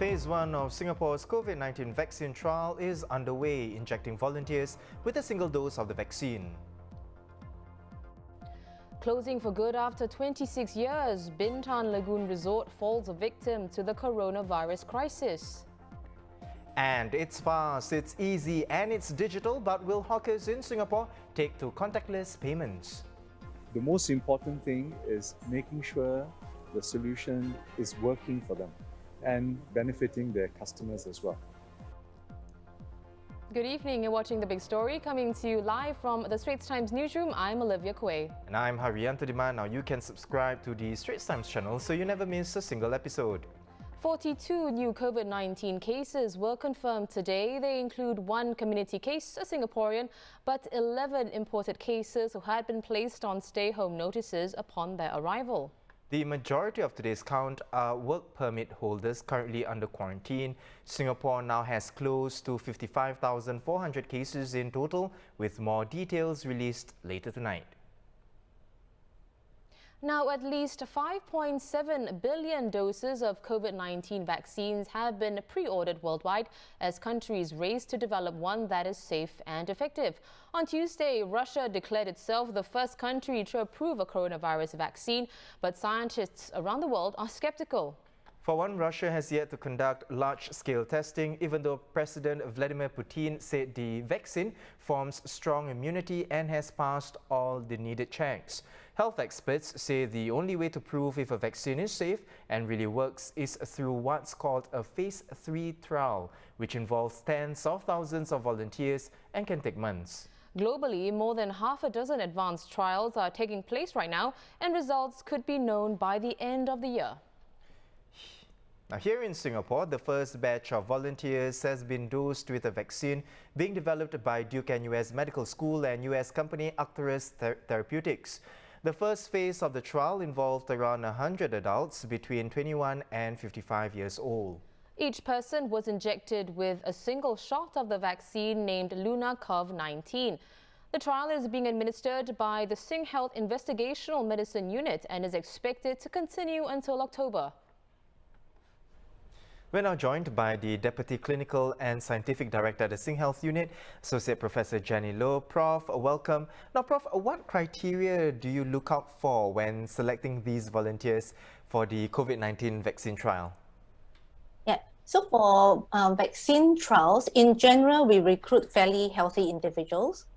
Phase 1 of Singapore's COVID-19 vaccine trial is underway, injecting volunteers with a single dose of the vaccine. Closing for good after 26 years, Bintan Lagoon Resort falls a victim to the coronavirus crisis. And it's fast, it's easy and it's digital, but will hawkers in Singapore take to contactless payments? The most important thing is making sure the solution is working for them and benefiting their customers as well. Good evening, you're watching The Big Story, coming to you live from the Straits Times newsroom. I'm Olivia Kuei. And I'm Haryanto Diman. Now you can subscribe to the Straits Times channel so you never miss a single episode. 42 new COVID-19 cases were confirmed today. They include one community case, a Singaporean, but 11 imported cases who had been placed on stay-home notices upon their arrival. The majority of today's count are work permit holders currently under quarantine. Singapore now has close to 55,400 cases in total, with more details released later tonight. Now, at least 5.7 billion doses of COVID-19 vaccines have been pre-ordered worldwide as countries race to develop one that is safe and effective. On Tuesday, Russia declared itself the first country to approve a coronavirus vaccine, but scientists around the world are skeptical. For one, Russia has yet to conduct large-scale testing, even though President Vladimir Putin said the vaccine forms strong immunity and has passed all the needed checks. Health experts say the only way to prove if a vaccine is safe and really works is through what's called a Phase 3 trial, which involves tens of thousands of volunteers and can take months. Globally, more than half a dozen advanced trials are taking place right now, and results could be known by the end of the year. Now, here in Singapore, the first batch of volunteers has been dosed with a vaccine being developed by Duke-NUS Medical School and US company Arcturus Therapeutics. The first phase of the trial involved around 100 adults between 21 and 55 years old. Each person was injected with a single shot of the vaccine named Covid-19. The trial is being administered by the SingHealth Investigational Medicine Unit and is expected to continue until October. We're now joined by the Deputy Clinical and Scientific Director at the SingHealth Unit, Associate Professor Jenny Lo. Prof, welcome. Now, Prof, what criteria do you look out for when selecting these volunteers for the COVID-19 vaccine trial? Yeah, so for vaccine trials, in general, we recruit fairly healthy individuals.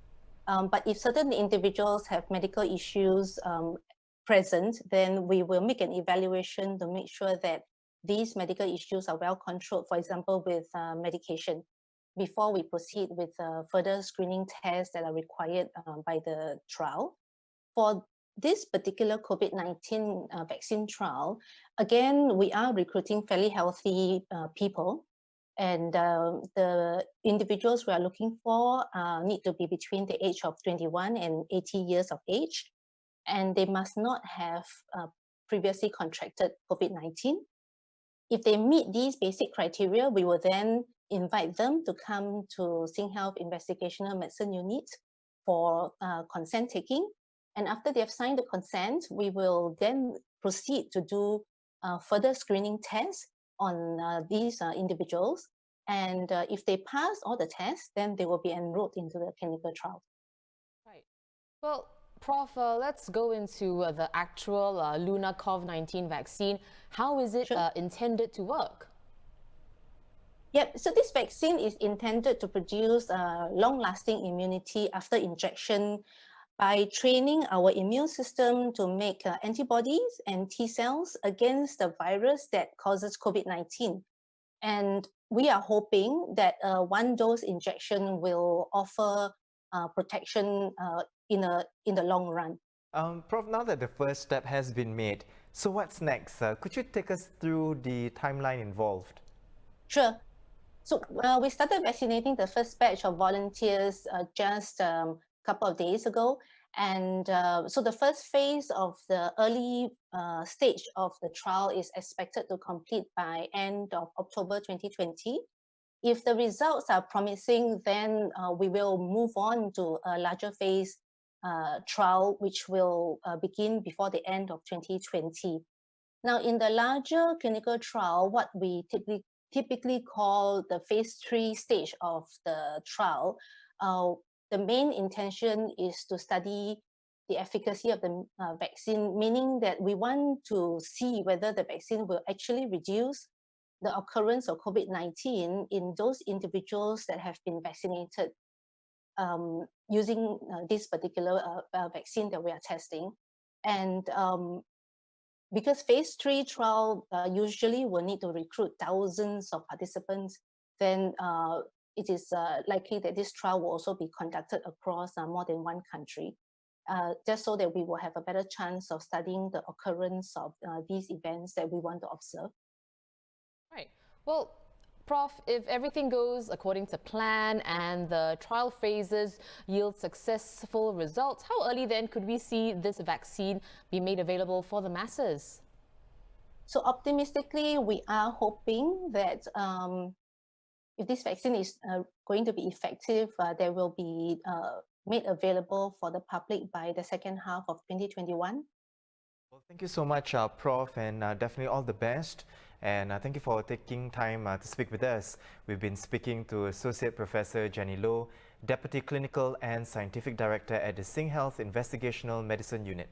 But if certain individuals have medical issues present, then we will make an evaluation to make sure that these medical issues are well controlled, for example, with medication, before we proceed with further screening tests that are required by the trial. For this particular COVID-19 vaccine trial, again, we are recruiting fairly healthy people. And the individuals we are looking for need to be between the age of 21 and 80 years of age. And they must not have previously contracted COVID-19. If they meet these basic criteria, we will then invite them to come to SingHealth Investigational Medicine Unit for consent taking. And after they have signed the consent, we will then proceed to do further screening tests on these individuals. And if they pass all the tests, then they will be enrolled into the clinical trial. Right. Well, Prof, let's go into the actual Covid-19 vaccine. How is it intended to work? Yep, so this vaccine is intended to produce long-lasting immunity after injection by training our immune system to make antibodies and T cells against the virus that causes COVID-19. And we are hoping that one-dose injection will offer protection in the long run. Prof, now that the first step has been made, so what's next? Could you take us through the timeline involved? Sure. So we started vaccinating the first batch of volunteers just a couple of days ago. And so the first phase of the early stage of the trial is expected to complete by end of October 2020. If the results are promising, then we will move on to a larger phase trial, which will begin before the end of 2020. Now, in the larger clinical trial, what we typically call the phase 3 stage of the trial. The main intention is to study the efficacy of the vaccine, meaning that we want to see whether the vaccine will actually reduce the occurrence of COVID-19 in those individuals that have been vaccinated using this particular vaccine that we are testing. And because phase 3 trial usually will need to recruit thousands of participants, then it is likely that this trial will also be conducted across more than one country, just so that we will have a better chance of studying the occurrence of these events that we want to observe. Right. Well, Prof, if everything goes according to plan and the trial phases yield successful results, how early then could we see this vaccine be made available for the masses? So optimistically, we are hoping that if this vaccine is going to be effective, they will be made available for the public by the second half of 2021. Well, thank you so much, Prof, and definitely all the best. And thank you for taking time to speak with us. We've been speaking to Associate Professor Jenny Lo, Deputy Clinical and Scientific Director at the SingHealth Investigational Medicine Unit.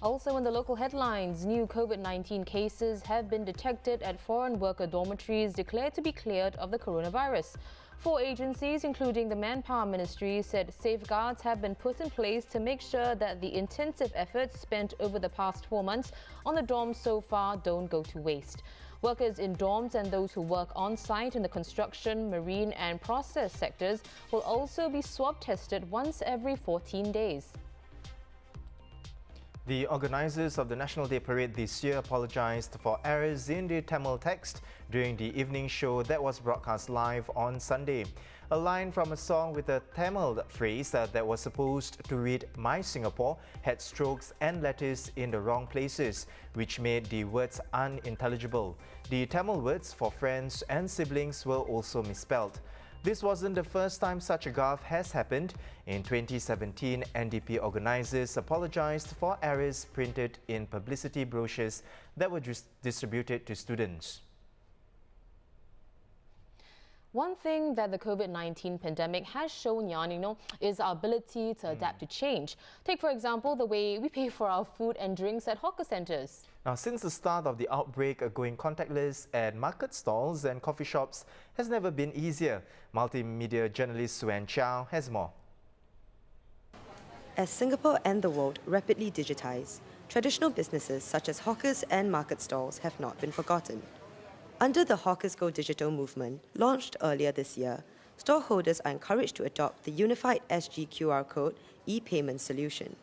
Also in the local headlines, new COVID-19 cases have been detected at foreign worker dormitories declared to be cleared of the coronavirus. 4 agencies, including the Manpower Ministry, said safeguards have been put in place to make sure that the intensive efforts spent over the past 4 months on the dorms so far don't go to waste. Workers in dorms and those who work on-site in the construction, marine and process sectors will also be swab tested once every 14 days. The organisers of the National Day Parade this year apologised for errors in the Tamil text during the evening show that was broadcast live on Sunday. A line from a song with a Tamil phrase that was supposed to read "My Singapore" had strokes and letters in the wrong places, which made the words unintelligible. The Tamil words for friends and siblings were also misspelled. This wasn't the first time such a gaffe has happened. In 2017, NDP organisers apologised for errors printed in publicity brochures that were distributed to students. One thing that the COVID-19 pandemic has shown, Yan, is our ability to adapt to change. Take, for example, the way we pay for our food and drinks at hawker centres. Now, since the start of the outbreak, going contactless at market stalls and coffee shops has never been easier. Multimedia journalist Suen Chow has more. As Singapore and the world rapidly digitise, traditional businesses such as hawkers and market stalls have not been forgotten. Under the Hawkers Go Digital movement, launched earlier this year, storeholders are encouraged to adopt the unified SG QR code e-payment solution.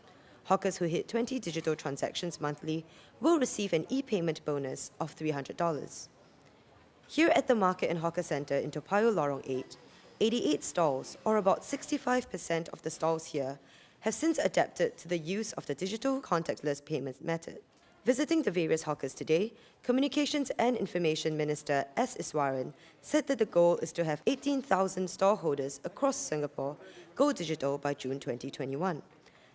Hawkers who hit 20 digital transactions monthly will receive an e-payment bonus of $300. Here at the Market and Hawker Centre in Toa Payoh Lorong 8, 88 stalls, or about 65% of the stalls here, have since adapted to the use of the digital contactless payment method. Visiting the various hawkers today, Communications and Information Minister S. Iswaran said that the goal is to have 18,000 stallholders across Singapore go digital by June 2021.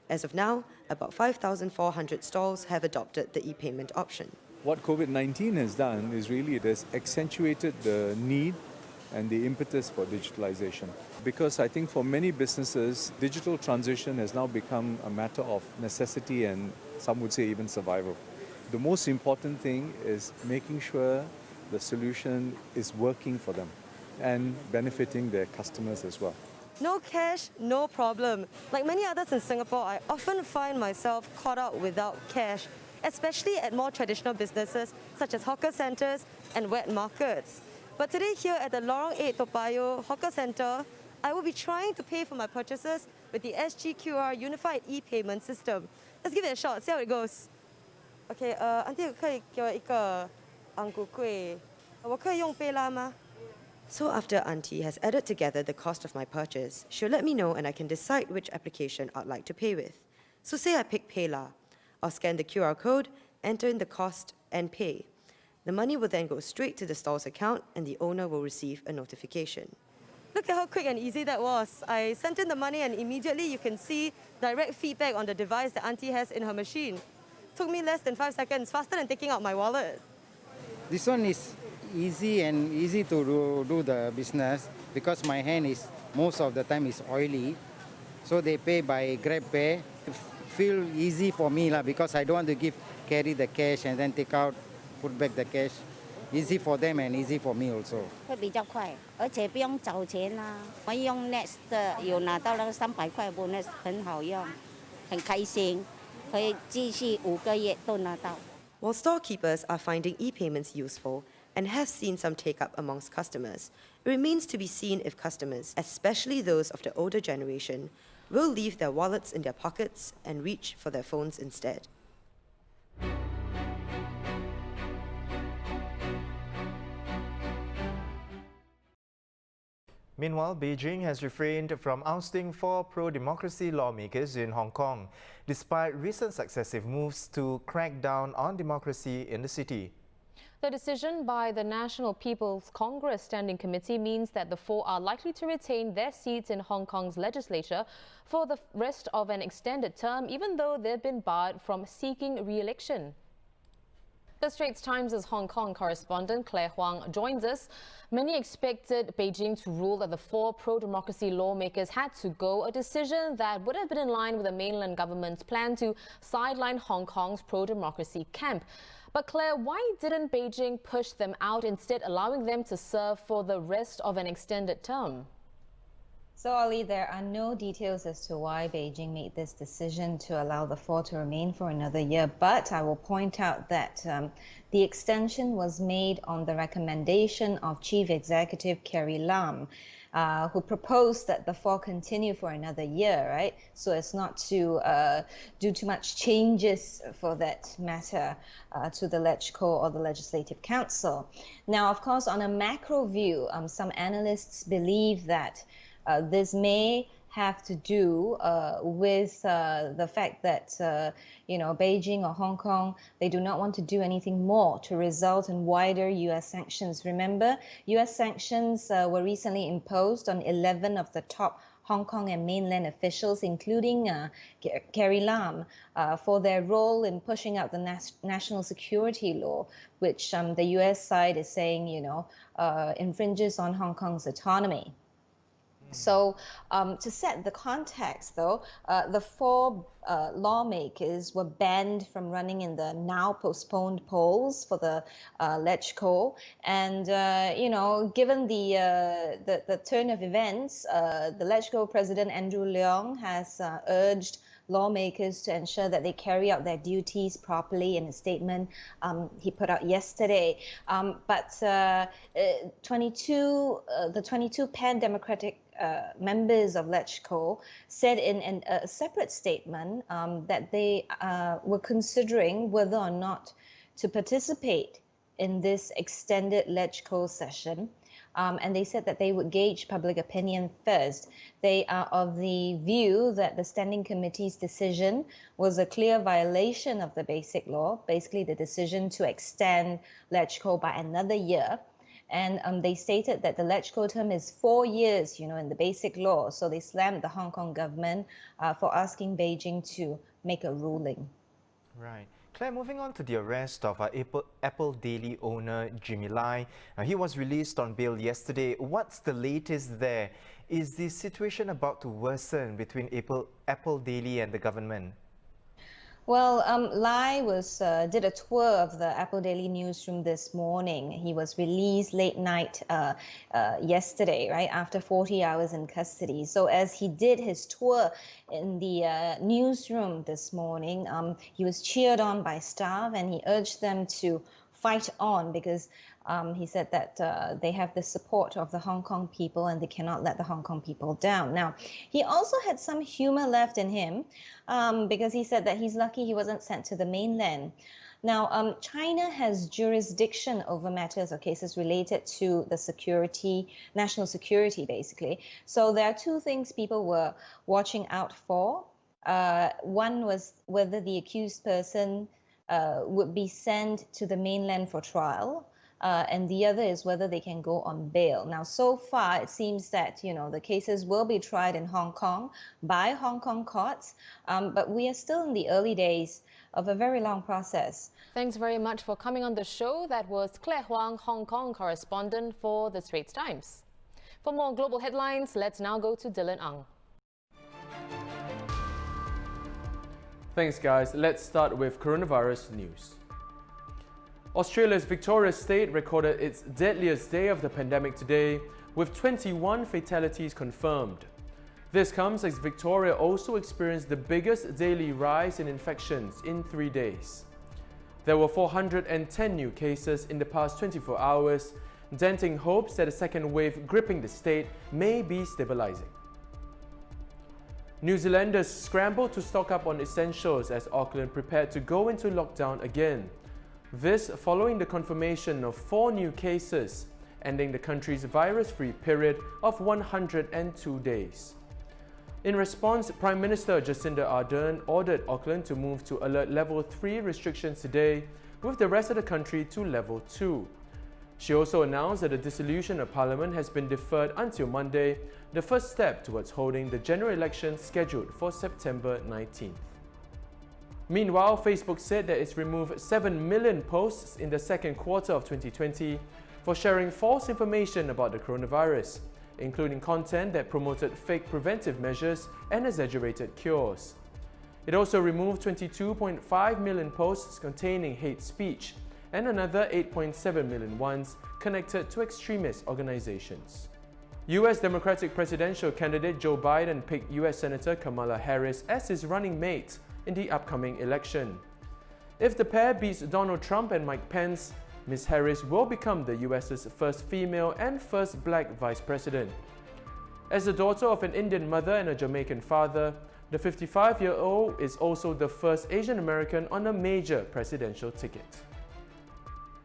As of now, about 5,400 stalls have adopted the e-payment option. What COVID-19 has done is really it has accentuated the need and the impetus for digitalization. Because I think for many businesses, digital transition has now become a matter of necessity and some would say even survival. The most important thing is making sure the solution is working for them and benefiting their customers as well. No cash, no problem. Like many others in Singapore, I often find myself caught out without cash, especially at more traditional businesses such as hawker centres and wet markets. But today here at the Lorong 8 Toa Payoh Hawker Centre, I will be trying to pay for my purchases with the SGQR Unified E-Payment System. Let's give it a shot, see how it goes. Okay, Auntie, 可以给我一个昂古贵，我可以用贝拉吗? So after Auntie has added together the cost of my purchase, she'll let me know and I can decide which application I'd like to pay with. So say I pick PayLah. I'll scan the QR code, enter in the cost and pay. The money will then go straight to the stall's account and the owner will receive a notification. Look at how quick and easy that was. I sent in the money and immediately you can see direct feedback on the device that Auntie has in her machine. Took me less than 5 seconds, faster than taking out my wallet. This one is easy to do the business because my hand is most of the time is oily. So they pay by Grab Pay. Feel easy for me because I don't want to carry the cash and then take out, put back the cash. Easy for them and easy for me also. 会比较快，而且不用找钱啦。我用 Next 有拿到那个300块 bonus， 很好用，很开心，可以继续5个月都拿到。While storekeepers are finding e-payments useful and have seen some take-up amongst customers, it remains to be seen if customers, especially those of the older generation, will leave their wallets in their pockets and reach for their phones instead. Meanwhile, Beijing has refrained from ousting 4 pro-democracy lawmakers in Hong Kong, despite recent successive moves to crack down on democracy in the city. The decision by the National People's Congress Standing Committee means that the 4 are likely to retain their seats in Hong Kong's legislature for the rest of an extended term, even though they've been barred from seeking re-election. The Straits Times' Hong Kong correspondent Claire Huang joins us. Many expected Beijing to rule that the 4 pro-democracy lawmakers had to go, a decision that would have been in line with the mainland government's plan to sideline Hong Kong's pro-democracy camp. But Claire, why didn't Beijing push them out, instead allowing them to serve for the rest of an extended term? So, Ali, there are no details as to why Beijing made this decision to allow the 4 to remain for another year, but I will point out that the extension was made on the recommendation of Chief Executive Carrie Lam, who proposed that the 4 continue for another year, right? So as not to do too much changes for that matter to the LegCo or the Legislative Council. Now, of course, on a macro view, some analysts believe that this may have to do with the fact that, Beijing or Hong Kong, they do not want to do anything more to result in wider U.S. sanctions. Remember, U.S. sanctions were recently imposed on 11 of the top Hong Kong and mainland officials, including Carrie Lam, for their role in pushing out the national security law, which the U.S. side is saying, infringes on Hong Kong's autonomy. So to set the context, though, the 4 lawmakers were banned from running in the now postponed polls for the LegCo. And, given the turn of events, the LegCo President Andrew Leong has urged lawmakers to ensure that they carry out their duties properly in a statement he put out yesterday. But the 22 pan-democratic members of LegCo said in a separate statement that they were considering whether or not to participate in this extended LegCo session. And they said that they would gauge public opinion first. They are of the view that the Standing Committee's decision was a clear violation of the Basic Law, basically the decision to extend LegCo by another year. And they stated that the LegCo term is 4 years, in the Basic Law. So they slammed the Hong Kong government for asking Beijing to make a ruling. Right. Claire, moving on to the arrest of Apple Daily owner Jimmy Lai. He was released on bail yesterday. What's the latest there? Is the situation about to worsen between Apple Daily and the government? Well, Lai did a tour of the Apple Daily newsroom this morning. He was released late night yesterday, right, after 40 hours in custody. So as he did his tour in the newsroom this morning, he was cheered on by staff and he urged them to fight on because he said that they have the support of the Hong Kong people and they cannot let the Hong Kong people down. Now, he also had some humor left in him because he said that he's lucky he wasn't sent to the mainland. Now, China has jurisdiction over matters or cases related to the security, national security, basically. So there are 2 things people were watching out for. One was whether the accused person would be sent to the mainland for trial. and the other is whether they can go on bail. Now, so far, it seems that, the cases will be tried in Hong Kong by Hong Kong courts, but we are still in the early days of a very long process. Thanks very much for coming on the show. That was Claire Huang, Hong Kong correspondent for the Straits Times. For more global headlines, let's now go to Dylan Ang. Thanks guys, let's start with coronavirus news. Australia's Victoria state recorded its deadliest day of the pandemic today, with 21 fatalities confirmed. This comes as Victoria also experienced the biggest daily rise in infections in 3 days. There were 410 new cases in the past 24 hours, denting hopes that a second wave gripping the state may be stabilizing. New Zealanders scrambled to stock up on essentials as Auckland prepared to go into lockdown again. This following the confirmation of 4 new cases, ending the country's virus-free period of 102 days. In response, Prime Minister Jacinda Ardern ordered Auckland to move to alert level 3 restrictions today, with the rest of the country to level 2. She also announced that the dissolution of Parliament has been deferred until Monday, the first step towards holding the general election scheduled for September 19th. Meanwhile, Facebook said that it's removed 7 million posts in the second quarter of 2020 for sharing false information about the coronavirus, including content that promoted fake preventive measures and exaggerated cures. It also removed 22.5 million posts containing hate speech and another 8.7 million ones connected to extremist organizations. US Democratic presidential candidate Joe Biden picked US Senator Kamala Harris as his running mate in the upcoming election. If the pair beats Donald Trump and Mike Pence, Ms. Harris will become the US's first female and first black vice president. As the daughter of an Indian mother and a Jamaican father, the 55-year-old is also the first Asian American on a major presidential ticket.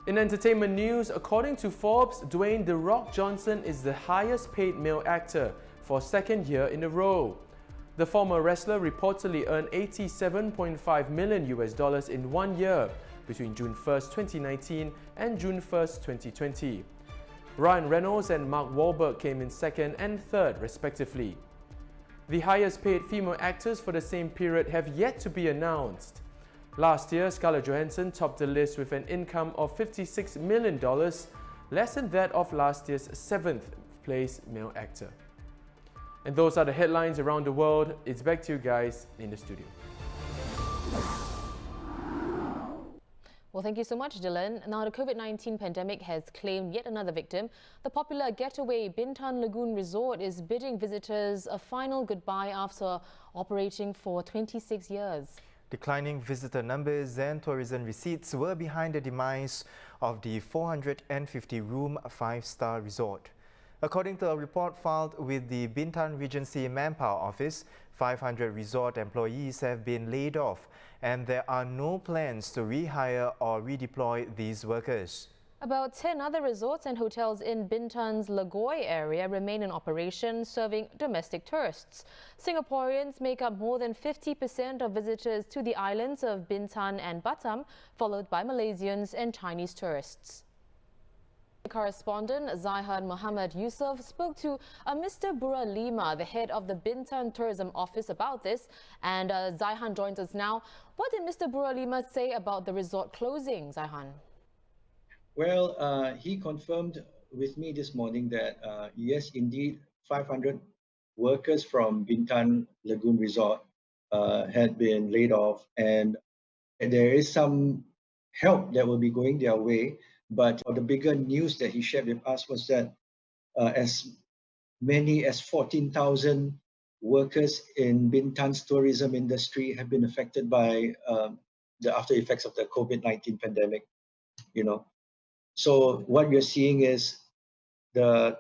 In entertainment news, according to Forbes, Dwayne "The Rock" Johnson is the highest paid male actor for a second year in a row. The former wrestler reportedly earned $87.5 million in 1 year between June 1st, 2019 and June 1st, 2020. Ryan Reynolds and Mark Wahlberg came in second and third respectively. The highest paid female actors for the same period have yet to be announced. Last year, Scarlett Johansson topped the list with an income of $56 million, less than that of last year's 7th place male actor. And those are the headlines around the world. It's back to you guys in the studio. Well, thank you so much, Dylan. Now, the COVID-19 pandemic has claimed yet another victim. The popular getaway Bintan Lagoon Resort is bidding visitors a final goodbye after operating for 26 years. Declining visitor numbers and tourism receipts were behind the demise of the 450-room 5-star resort. According to a report filed with the Bintan Regency Manpower Office, 500 resort employees have been laid off, and there are no plans to rehire or redeploy these workers. About 10 other resorts and hotels in Bintan's Lagoy area remain in operation, serving domestic tourists. Singaporeans make up more than 50% of visitors to the islands of Bintan and Batam, followed by Malaysians and Chinese tourists. Correspondent Zaihan Muhammad Yusof spoke to Mr. Buralimar, the head of the Bintan Tourism Office, about this, and Zaihan joins us now. What did Mr. Buralimar say about the resort closing, Zaihan? Well, he confirmed with me this morning that yes, indeed, 500 workers from Bintan Lagoon Resort had been laid off, and there is some help that will be going their way. But the bigger news that he shared with us was that as many as 14,000 workers in Bintan's tourism industry have been affected by the after effects of the COVID-19 pandemic. So what we're seeing is the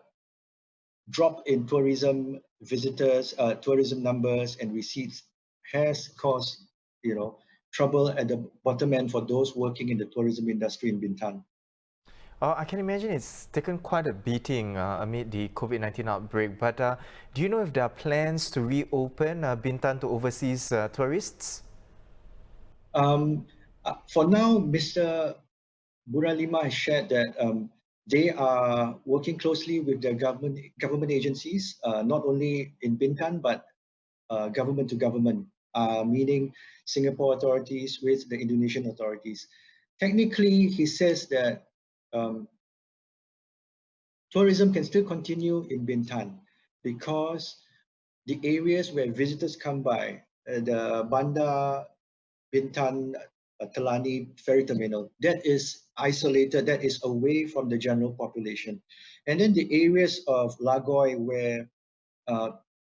drop in tourism visitors, tourism numbers and receipts has caused, trouble at the bottom end for those working in the tourism industry in Bintan. I can imagine it's taken quite a beating amid the COVID-19 outbreak, but do you know if there are plans to reopen Bintan to overseas tourists? For now, Mr. Buralimar has shared that they are working closely with the government agencies, not only in Bintan, but government to government, meaning Singapore authorities with the Indonesian authorities. Technically, he says that tourism can still continue in Bintan because the areas where visitors come by, the Bandar Bintan Telani ferry terminal, that is isolated, that is away from the general population. And then the areas of Lagoy where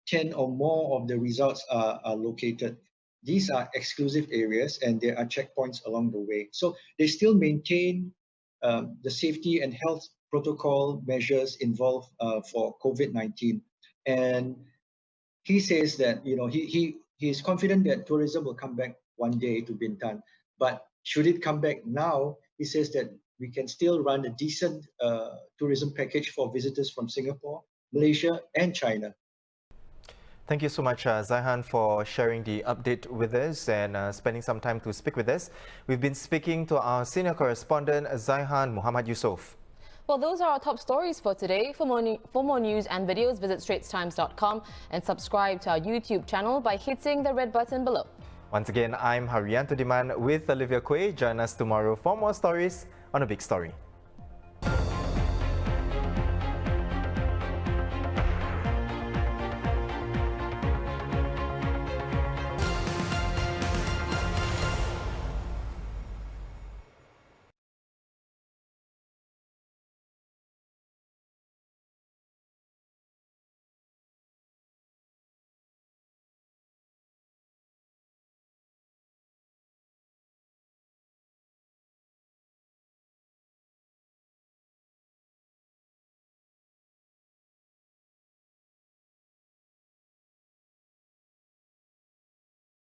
10 or more of the resorts are located, these are exclusive areas and there are checkpoints along the way. So they still maintain the safety and health protocol measures involved for COVID-19. And he says that he is confident that tourism will come back one day to Bintan, but should it come back now, he says that we can still run a decent tourism package for visitors from Singapore, Malaysia and China. Thank you so much, Zaihan, for sharing the update with us and spending some time to speak with us. We've been speaking to our senior correspondent, Zaihan Muhammad Yusof. Well, those are our top stories for today. For more news and videos, visit straitstimes.com and subscribe to our YouTube channel by hitting the red button below. Once again, I'm Haryanto Diman with Olivia Quay. Join us tomorrow for more stories on A Big Story.